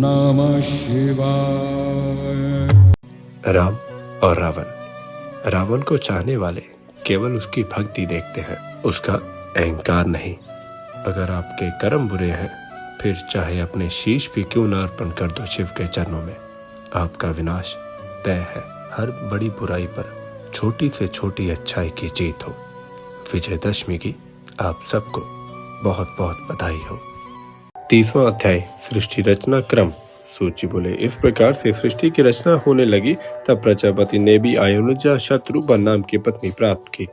नमः शिवाय। राम और रावण। रावण को चाहने वाले केवल उसकी भक्ति देखते हैं, उसका अहंकार नहीं। अगर आपके कर्म बुरे हैं, फिर चाहे अपने शीश भी क्यों न अर्पण कर दो शिव के चरणों में, आपका विनाश तय है। हर बड़ी बुराई पर छोटी से छोटी अच्छाई की जीत हो। विजयदशमी की आप सबको बहुत बहुत बधाई हो। 30वां अध्याय सृष्टि रचना क्रम। सूची बोले, इस प्रकार से सृष्टि की रचना होने लगी। तब प्रजापति ने भी आयुनुजा शत्रुपा नाम की पत्नी प्राप्त की।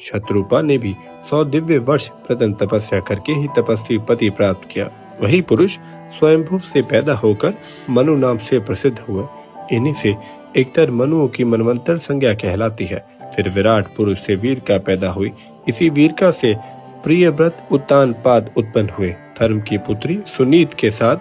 शत्रुपा ने भी 100 दिव्य वर्ष प्रदन तपस्या करके ही तपस्वी पति प्राप्त किया। वही पुरुष स्वयंभू से पैदा होकर मनु नाम से प्रसिद्ध हुए। इन्हीं से एकतर मनुओं की मनवंतर संज्ञा कहलाती है। फिर विराट पुरुष से वीर का पैदा हुई। इसी वीरका से प्रियव्रत उत्तानपाद उत्पन्न हुए। धर्म की पुत्री सुनीत के साथ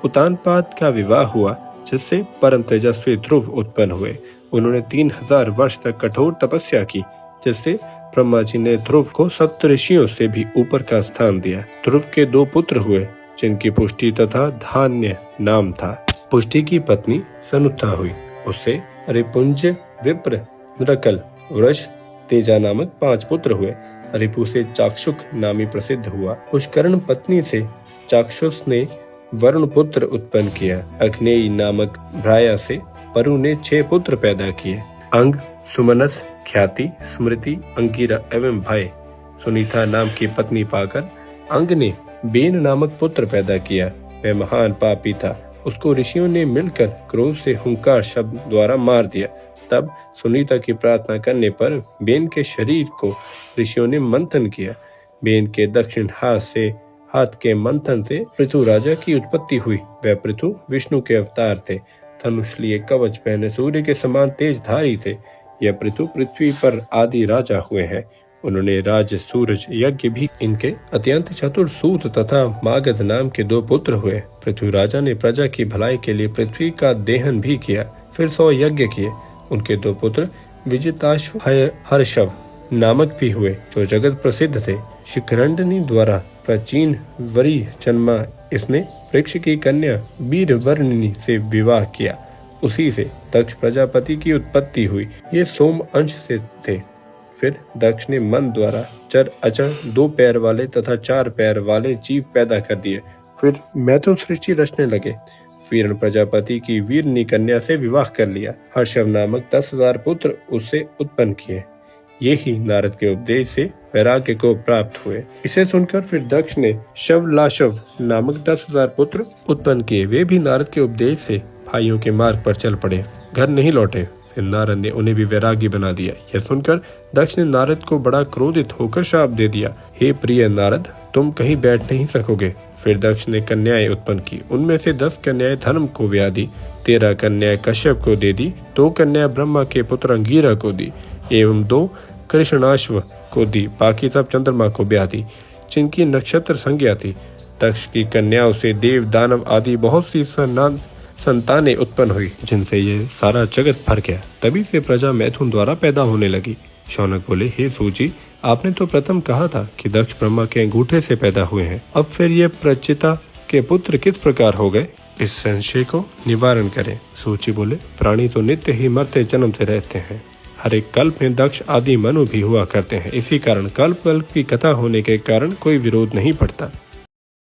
उत्तानपाद का विवाह हुआ, जिससे परम तेजस्वी ध्रुव उत्पन्न हुए। उन्होंने 3000 वर्ष तक कठोर तपस्या की, जिससे ब्रह्मा जी ने ध्रुव को सप्तऋषियों से भी ऊपर का स्थान दिया। ध्रुव के 2 पुत्र हुए, जिनकी पुष्टि तथा धान्य नाम था। पुष्टि की पत्नी सनुत्था हुई। उससे रिपुंज, विप्र, नृकल, वृष, तेजा नामक 5 पुत्र हुए। रिपु से चाक्षुक नामी प्रसिद्ध हुआ। पुष्करण पत्नी से चाक्षुष ने वरुण पुत्र उत्पन्न किया। अग्नेयी नामक भ्राया से परु ने 6 पुत्र पैदा किए। अंग, सुमनस, ख्याति, स्मृति, अंगिरा एवं भय सुनीता नाम की पत्नी पाकर अंग ने बेन नामक पुत्र पैदा किया। वह महान पापी था। उसको ऋषियों ने मिलकर क्रोध से हुंकार शब्द द्वारा मार दिया। तब सुनीता की प्रार्थना करने पर बेन के शरीर को ऋषियों ने मंथन किया। बेन के दक्षिण हाथ के मंथन से पृथु राजा की उत्पत्ति हुई। वह पृथु विष्णु के अवतार थे। धनुष लिए कवच पहने सूर्य के समान तेजधारी थे। यह पृथु पृथ्वी पर आदि राजा हुए हैं। उन्होंने राज सूरज यज्ञ भी। इनके अत्यंत चतुर सूत तथा मागध नाम के 2 पुत्र हुए। पृथ्वी राजा ने प्रजा की भलाई के लिए पृथ्वी का देहन भी किया। फिर 100 यज्ञ किए। उनके 2 पुत्र विजिताश्व, हर्षव नामक भी हुए, जो जगत प्रसिद्ध थे। शिखरंडनी द्वारा प्राचीन वरी जन्मा। इसने वृक्ष की कन्या वीरवर्णिनी से विवाह किया। उसी से दक्ष प्रजापति की उत्पत्ति हुई। ये सोम अंश से थे। फिर दक्ष ने मन द्वारा चर अचर 2 पैर वाले तथा 4 पैर वाले जीव पैदा कर दिए। फिर मैथुन सृष्टि रचने लगे। वीरण प्रजापति की वीरनी कन्या से विवाह कर लिया। हर्षव नामक 10,000 पुत्र उससे उत्पन्न किए। ये ही नारद के उपदेश से वैराग्य को प्राप्त हुए। इसे सुनकर फिर दक्ष ने शवलाशव नामक 10,000 पुत्र उत्पन्न किए। वे भी नारद के उपदेश से भाइयों के मार्ग पर चल पड़े, घर नहीं लौटे। फिर नारद ने उन्हें भी वैरागी बना दिया। यह सुनकर दक्ष ने नारद को बड़ा क्रोधित होकर शाप दे दिया। हे प्रिय नारद, तुम कहीं बैठ नहीं सकोगे। फिर दक्ष ने कन्याएं उत्पन्न की। उनमें से 10 कन्याएं धर्म को ब्याह दी, 13 कन्याएं कश्यप को दे दी, 2 कन्याएं ब्रह्मा के पुत्र अंगिरा को दी एवं 2 कृष्णाश्व को दी। बाकी सब चंद्रमा को ब्याह दी, जिनकी नक्षत्र संज्ञा थी। दक्ष की कन्याओं से देव दानव आदि बहुत सी संतानें उत्पन्न हुई, जिनसे ये सारा जगत भर गया। तभी से प्रजा मैथुन द्वारा पैदा होने लगी। शौनक बोले, हे सूची, आपने तो प्रथम कहा था कि दक्ष ब्रह्मा के अंगूठे से पैदा हुए हैं। अब फिर ये प्रचिता के पुत्र किस प्रकार हो गए? इस संशय को निवारण करें। सूची बोले, प्राणी तो नित्य ही मरते जन्मते रहते हैं। हर एक कल्प में दक्ष आदि मनु भी हुआ करते हैं। इसी कारण कल्प की कथा होने के कारण कोई विरोध नहीं पड़ता।